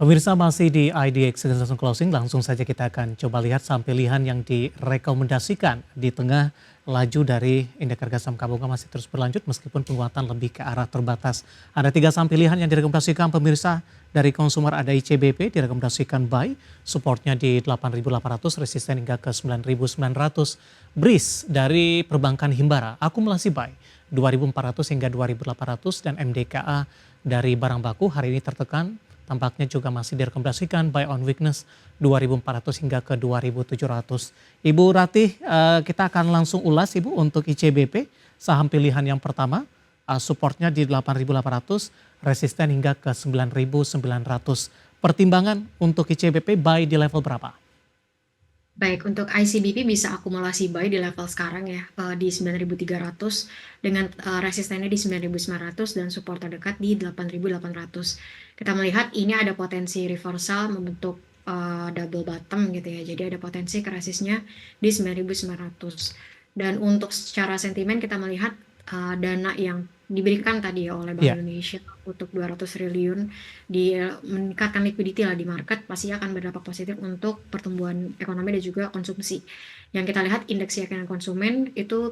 Pemirsa masih di IDX International Closing, langsung saja kita akan coba lihat saham pilihan yang direkomendasikan di tengah laju dari indeks harga saham gabungan masih terus berlanjut meskipun penguatan lebih ke arah terbatas. Ada 3 saham pilihan yang direkomendasikan pemirsa dari konsumer, ada ICBP direkomendasikan buy, supportnya di 8.800, resisten hingga ke 9.900. BRIS dari perbankan Himbara, akumulasi buy 2.400 hingga 2.800 dan MDKA dari barang baku hari ini tertekan. Tampaknya juga masih direkomendasikan buy on weakness 2.400 hingga ke 2.700. Ibu Ratih, kita akan langsung ulas Ibu untuk ICBP, saham pilihan yang pertama, supportnya di 8.800, resisten hingga ke 9.900. Pertimbangan untuk ICBP buy di level berapa? Baik, untuk ICBP bisa akumulasi buy di level sekarang ya, di 9.300 dengan resistennya di 9.900 dan support terdekat di 8.800. Kita melihat ini ada potensi reversal membentuk double bottom gitu ya. Jadi ada potensi ke resistnya di 9.900. Dan untuk secara sentimen kita melihat dana yang diberikan tadi ya oleh Bank Ya. Indonesia untuk 200 triliun di meningkatkan liquidity lah di market pasti akan berdampak positif untuk pertumbuhan ekonomi dan juga konsumsi. Yang kita lihat indeks keyakinan konsumen itu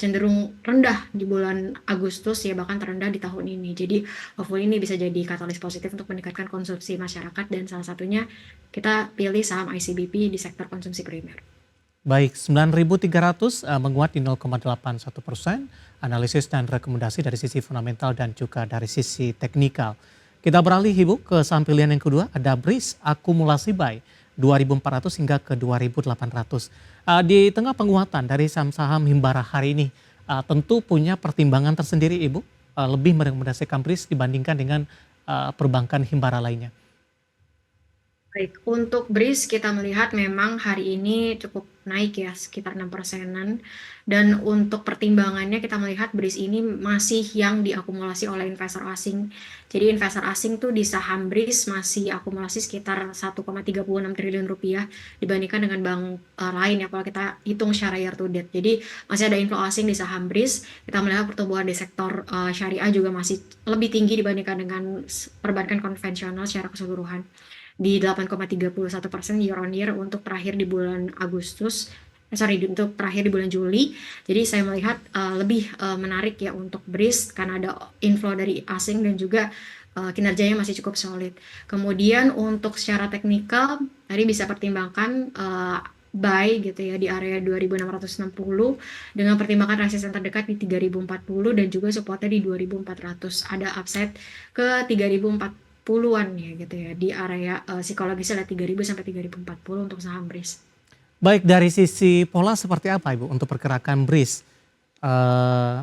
cenderung rendah di bulan Agustus ya, bahkan terendah di tahun ini. Jadi hopefully ini bisa jadi katalis positif untuk meningkatkan konsumsi masyarakat dan salah satunya kita pilih saham ICBP di sektor konsumsi primer. Baik, 9.300 menguat di 0,81%. Analisis dan rekomendasi dari sisi fundamental dan juga dari sisi teknikal. Kita beralih Ibu ke saham pilihan yang kedua, ada BRIS akumulasi buy 2.400 hingga ke 2.800. Di tengah penguatan dari saham-saham Himbara hari ini, tentu punya pertimbangan tersendiri Ibu, lebih merekomendasikan BRIS dibandingkan dengan perbankan Himbara lainnya. Baik, untuk BRIS kita melihat memang hari ini cukup naik ya, sekitar 6%-an. Dan untuk pertimbangannya kita melihat BRIS ini masih yang diakumulasi oleh investor asing. Jadi investor asing tuh di saham BRIS masih akumulasi sekitar 1,36 triliun rupiah dibandingkan dengan bank lain ya kalau kita hitung secara year to date. Jadi masih ada inflow asing di saham BRIS. Kita melihat pertumbuhan di sektor syariah juga masih lebih tinggi dibandingkan dengan perbankan konvensional secara keseluruhan di 8,31% year on year untuk terakhir di bulan Agustus, untuk terakhir di bulan Juli. Jadi saya melihat lebih menarik ya untuk BRIS karena ada inflow dari asing dan juga kinerjanya masih cukup solid. Kemudian untuk secara teknikal tadi bisa pertimbangkan buy gitu ya di area 2660 dengan pertimbangan resisten terdekat di 3040 dan juga supportnya di 2400. Ada upside ke 3040-an ya gitu ya di area psikologisnya ada 3000 sampai 3040 untuk saham BRIS. Baik, dari sisi pola seperti apa Ibu untuk pergerakan BRIS? Eh,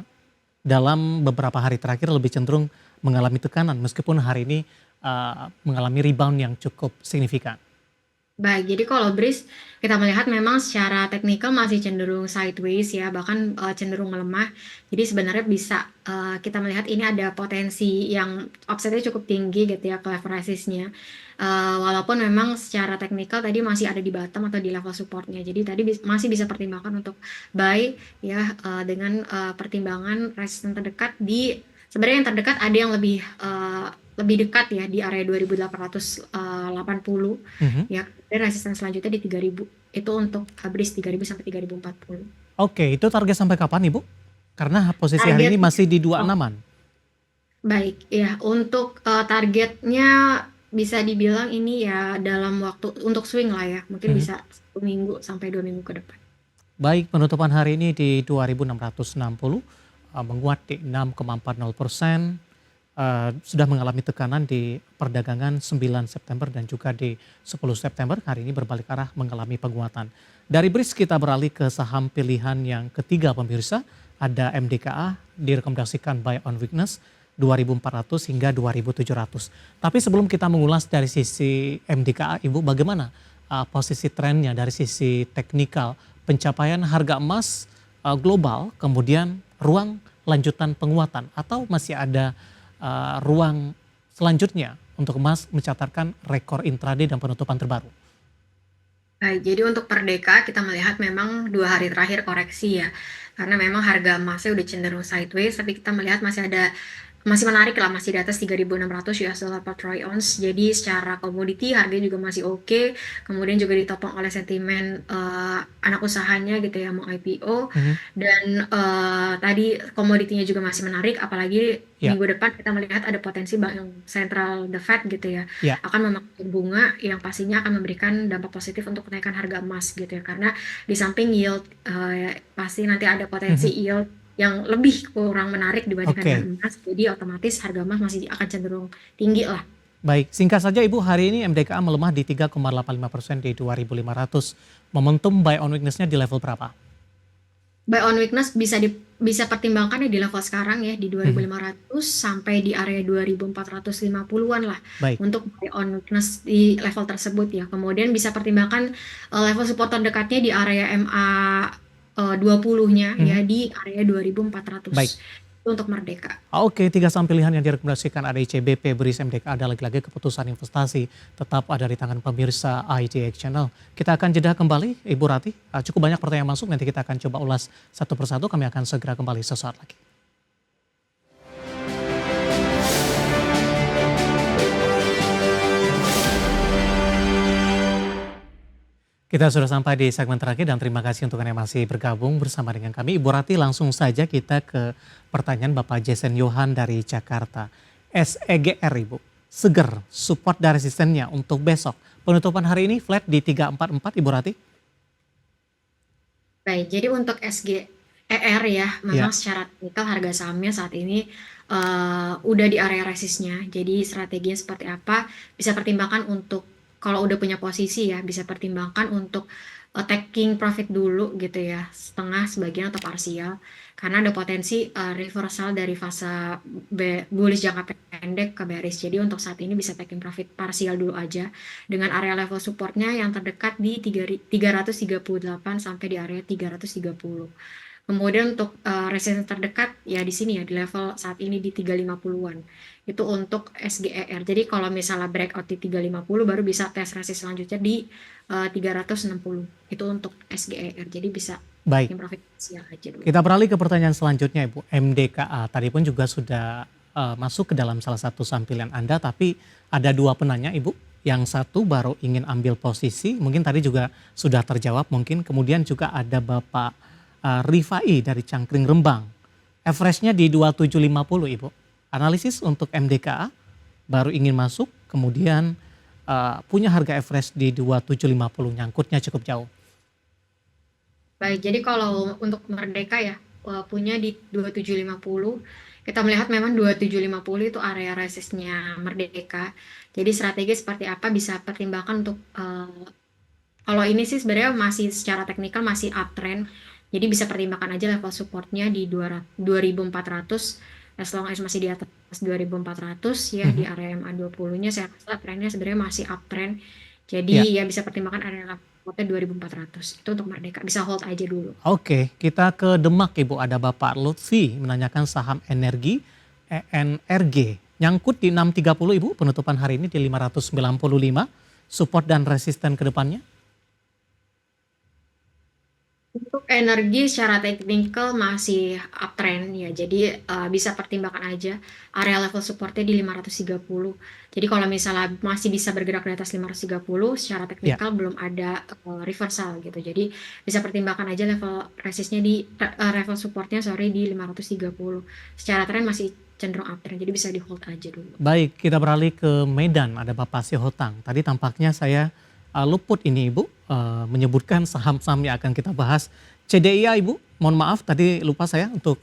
Dalam beberapa hari terakhir lebih cenderung mengalami tekanan meskipun hari ini mengalami rebound yang cukup signifikan. Baik, jadi kalau BRIS kita melihat memang secara teknikal masih cenderung sideways ya, bahkan cenderung melemah. Jadi sebenarnya bisa kita melihat ini ada potensi yang offsetnya cukup tinggi gitu ya, level resistnya. Walaupun memang secara teknikal tadi masih ada di bottom atau di level supportnya. Jadi tadi masih bisa pertimbangkan untuk buy ya dengan pertimbangan resisten terdekat di sebenarnya yang terdekat ada yang lebih dekat ya di area 2880 Mhm. ya. Dan resisten selanjutnya di 3000. Itu untuk BRIS 3000 sampai 3040. Oke, itu target sampai kapan Ibu? Karena posisi hari ini Target masih di oh, 26-an. baik ya. Untuk targetnya bisa dibilang ini ya dalam waktu untuk swing lah ya. Mungkin Mhm. bisa 1 minggu sampai 2 minggu ke depan. Baik, penutupan hari ini di 2.660, menguat di 6,40%, sudah mengalami tekanan di perdagangan 9 September dan juga di 10 September, hari ini berbalik arah mengalami penguatan. Dari BRIS kita beralih ke saham pilihan yang ketiga pemirsa, ada MDKA direkomendasikan buy on weakness 2.400 hingga 2.700. Tapi sebelum kita mengulas dari sisi MDKA, Ibu bagaimana posisi trennya dari sisi teknikal, pencapaian harga emas global, kemudian ruang lanjutan penguatan atau masih ada ruang selanjutnya untuk emas mencatatkan rekor intraday dan penutupan terbaru? Baik, jadi untuk per deka kita melihat memang 2 hari terakhir koreksi ya. Karena memang harga emasnya udah cenderung sideways, tapi kita melihat masih ada masih menarik lah, masih di atas 3.600 US dollar per troy ounce. Jadi secara komoditi harganya juga masih oke. Kemudian juga ditopang oleh sentimen anak usahanya gitu ya, mau IPO. Mhm. Dan tadi komoditinya juga masih menarik, apalagi Ya, minggu depan kita melihat ada potensi bank sentral The Fed gitu ya, ya. akan memakai bunga yang pastinya akan memberikan dampak positif untuk kenaikan harga emas gitu ya. Karena di samping yield, pasti nanti ada potensi Mhm. yield yang lebih kurang menarik dibandingkan dengan Oke, emas, jadi otomatis harga emas masih akan cenderung tinggi lah. baik. Singkat saja Ibu, hari ini MDKA melemah di 3,85% di 2.500. Momentum buy on weakness-nya di level berapa? Buy on weakness bisa pertimbangkan ya di level sekarang ya di Mhm. 2.500 sampai di area 2.450-an lah Baik. untuk buy on weakness di level tersebut ya. Kemudian bisa pertimbangkan level support terdekatnya di area MA 20-nya Mhm. ya di area Baik. 2.400. Itu untuk Merdeka. Oke, tiga saham pilihan yang direkomendasikan ada ICBP, BRIS, MDKA, ada lagi-lagi keputusan investasi tetap ada di tangan pemirsa IDX Channel. Kita akan jeda kembali, Ibu Rati. Cukup banyak pertanyaan masuk, nanti kita akan coba ulas satu persatu. Kami akan segera kembali sesaat lagi. Kita sudah sampai di segmen terakhir dan terima kasih untuk Anda yang masih bergabung bersama dengan kami. Ibu Rati, langsung saja kita ke pertanyaan Bapak Jason Yohan dari Jakarta. SEGR Ibu, seger, support dan resistennya untuk besok. Penutupan hari ini flat di 344 Ibu Rati? Baik, jadi untuk SGER ya, memang Ya, secara teknikal harga sahamnya saat ini udah di area resistnya. Jadi strateginya seperti apa? Bisa pertimbangkan untuk kalau udah punya posisi ya, bisa pertimbangkan untuk taking profit dulu gitu ya, setengah, sebagian atau parsial. Karena ada potensi reversal dari fase bullish jangka pendek ke bearish. Jadi untuk saat ini bisa taking profit parsial dulu aja dengan area level supportnya yang terdekat di 338 sampai di area 330. Kemudian untuk resistance terdekat ya di sini ya di level saat ini di 350-an. Itu untuk SGER. Jadi kalau misalnya breakout di 350 baru bisa tes resist selanjutnya di 360. Itu untuk SGER. Jadi bisa baik. taking profit siang aja dulu. Kita beralih ke pertanyaan selanjutnya Ibu. MDKA tadi pun juga sudah masuk ke dalam salah satu saham pilihan Anda, tapi ada dua penanya Ibu. Yang satu baru ingin ambil posisi, mungkin tadi juga sudah terjawab mungkin. Kemudian juga ada Bapak Rifai dari Cangkring Rembang. Average-nya di 2750 Ibu. Analisis untuk MDKA baru ingin masuk, kemudian punya harga average di 2750, nyangkutnya cukup jauh. Baik, jadi kalau untuk Merdeka ya, punya di 2750, kita melihat memang 2750 itu area resistnya Merdeka. Jadi strategi seperti apa bisa pertimbangkan untuk, kalau ini sih sebenarnya masih secara teknikal masih uptrend, jadi bisa pertimbangkan aja level supportnya di 2400, as long as masih di atas 2400 ya di Mhm. area MA20-nya saya rasa trennya sebenarnya masih uptrend. Ya. Jadi ya bisa pertimbangkan area level supportnya 2400. Itu untuk Merdeka, bisa hold aja dulu. Oke, kita ke Demak Ibu. Ada Bapak Lutfi menanyakan saham energi ENRG. Nyangkut di 630 Ibu, penutupan hari ini di 595. Support dan resisten ke depannya. Untuk energi secara teknikal masih uptrend ya, jadi bisa pertimbangkan aja area level supportnya di 530. Jadi kalau misalnya masih bisa bergerak di atas 530, secara Ya, teknikal belum ada reversal gitu. Jadi bisa pertimbangkan aja level resistnya di level supportnya sorry di 530. Secara tren masih cenderung uptrend, jadi bisa di hold aja dulu. baik, kita beralih ke Medan. Ada Bapak Sihotang. Tadi tampaknya saya luput ini Ibu, menyebutkan saham-saham yang akan kita bahas. CDIA Ibu, mohon maaf tadi lupa saya untuk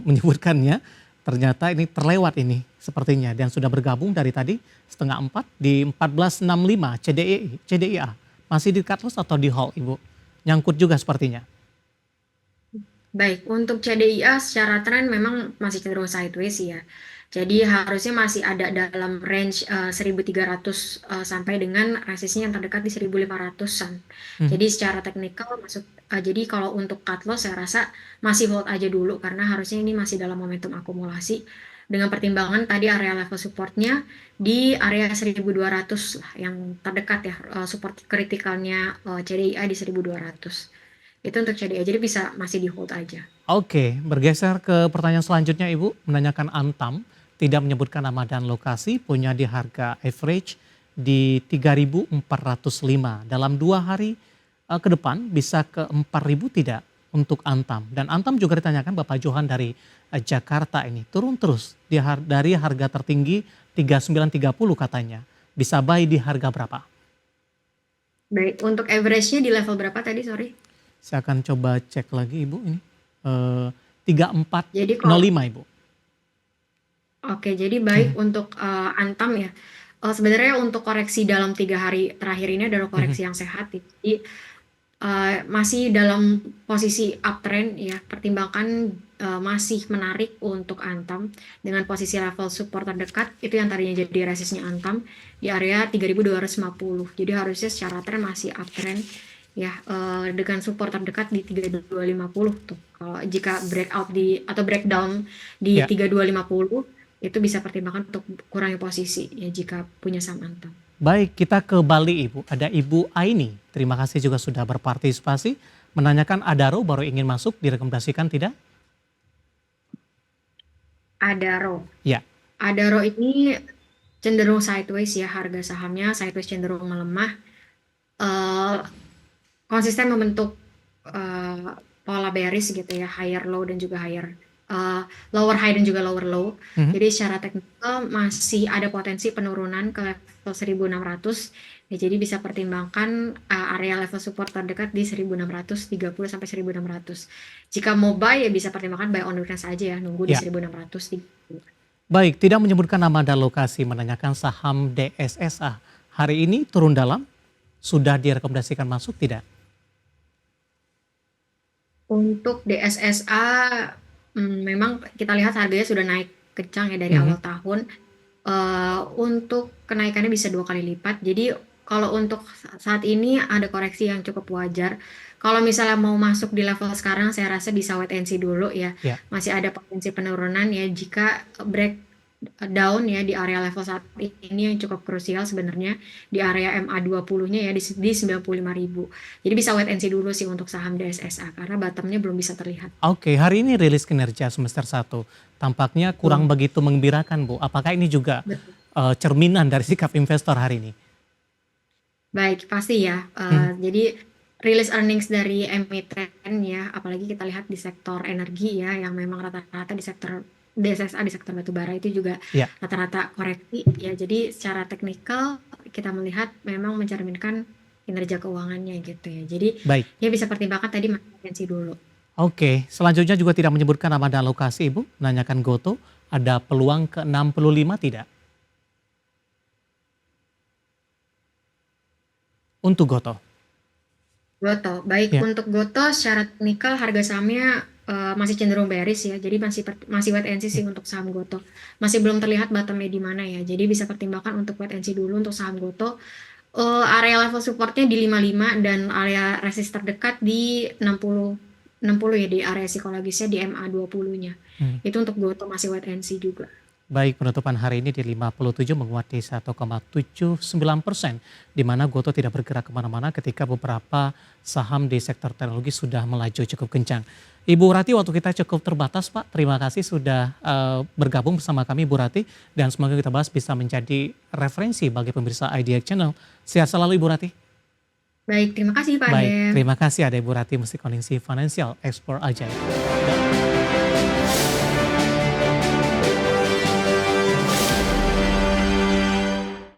menyebutkannya. Ternyata ini terlewat ini sepertinya dan sudah bergabung dari tadi setengah 4 di 1465 CDIA. Masih di cut loss atau di hold Ibu? Nyangkut juga sepertinya. Baik, untuk CDIA secara tren memang masih cenderung sideways ya. Jadi harusnya masih ada dalam range 1300 sampai dengan resistnya yang terdekat di 1500-an. Mhm. Jadi secara teknikal jadi kalau untuk cut loss saya rasa masih hold aja dulu karena harusnya ini masih dalam momentum akumulasi dengan pertimbangan tadi area level supportnya di area 1200 lah yang terdekat ya, support kritikalnya CDIA di 1200. Itu untuk CDI, jadi bisa masih di hold aja. Oke, bergeser ke pertanyaan selanjutnya Ibu, menanyakan Antam. tidak menyebutkan nama dan lokasi, punya di harga average di 3.405. Dalam 2 hari ke depan bisa ke 4.000 tidak untuk Antam. Dan Antam juga ditanyakan Bapak Johan dari Jakarta ini turun terus dari harga tertinggi 3930 katanya. Bisa buy di harga berapa? Baik, untuk average-nya di level berapa tadi, sorry? Saya akan coba cek lagi Ibu ini. 3405 Jadi kalau Ibu. Oke, jadi baik untuk Antam ya. Sebenarnya untuk koreksi dalam 3 hari terakhir ini adalah Mhm. koreksi yang sehat. Jadi masih dalam posisi uptrend ya. Pertimbangkan masih menarik untuk Antam dengan posisi level support terdekat itu yang tadinya jadi resistnya Antam di area 3.250. Jadi harusnya secara tren masih uptrend ya, dengan support terdekat di 3250 tuh. Kalau jika breakout atau breakdown di Ya. 3250 itu bisa pertimbangkan untuk kurangi posisi ya jika punya saham Antam. Baik, kita ke Bali Ibu. Ada Ibu Aini. Terima kasih juga sudah berpartisipasi. Menanyakan Adaro baru ingin masuk, direkomendasikan tidak? Adaro. Ya. Adaro ini cenderung sideways ya, harga sahamnya sideways cenderung melemah. Eh, Konsisten membentuk pola bearish gitu ya, higher low dan juga lower high dan juga lower low. Mhm. Jadi secara teknikal masih ada potensi penurunan ke level 1600. Ya, jadi bisa pertimbangkan area level support terdekat di 1630 sampai 1600. Jika mau buy ya bisa pertimbangkan buy on weakness aja ya, nunggu di Ya. 1630. Baik, tidak menyebutkan nama dan lokasi, menanyakan saham DSSA. Hari ini turun dalam, sudah direkomendasikan masuk tidak? Untuk DSSA, memang kita lihat harganya sudah naik kencang ya dari Mhm. awal tahun. Untuk kenaikannya bisa 2 kali lipat. Jadi kalau untuk saat ini ada koreksi yang cukup wajar. Kalau misalnya mau masuk di level sekarang saya rasa bisa wait and see dulu ya. Ya. Masih ada potensi penurunan ya jika breakdown ya di area level saat ini yang cukup krusial sebenarnya di area MA20-nya ya di 95.000. Jadi bisa wait and see dulu sih untuk saham DSSA karena bottomnya belum bisa terlihat. Oke, hari ini rilis kinerja semester 1. Tampaknya kurang Betul. begitu menggembirakan Bu. Apakah ini juga Betul. cerminan dari sikap investor hari ini? Baik, pasti ya. Mhm. Jadi rilis earnings dari emiten ya, apalagi kita lihat di sektor energi ya, yang memang rata-rata di sektor DSSA di sektor batubara itu juga Ya. rata-rata koreksi ya. Jadi secara teknikal kita melihat memang mencerminkan kinerja keuangannya gitu ya. Jadi Baik. ya bisa pertimbangkan tadi potensi dulu. Oke, selanjutnya juga tidak menyebutkan nama dan lokasi Ibu. Menanyakan Goto, ada peluang ke 65 tidak? Untuk Goto. Goto, baik Ya. untuk Goto secara teknikal harga sahamnya masih cenderung bearish ya, jadi masih wait and see sih untuk saham Goto. Masih belum terlihat bottomnya di mana ya, jadi bisa pertimbangkan untuk wait and see dulu untuk saham Goto. Area level supportnya di 55 dan area resist terdekat di 60 ya, di area psikologisnya di MA20-nya. Hmm. Itu untuk Goto masih wait and see juga. Baik, penutupan hari ini di 57 menguat di 1,79%, di mana Goto tidak bergerak kemana-mana ketika beberapa saham di sektor teknologi sudah melaju cukup kencang. Ibu Rati, waktu kita cukup terbatas Pak. Terima kasih sudah bergabung bersama kami Ibu Rati, dan semoga kita bahas bisa menjadi referensi bagi pemirsa IDX Channel. Sehat selalu Ibu Rati. Baik, terima kasih Pak Baik, Adem. terima kasih ada Ibu Rati Mesti Koningsi Financial Expert Ajaib.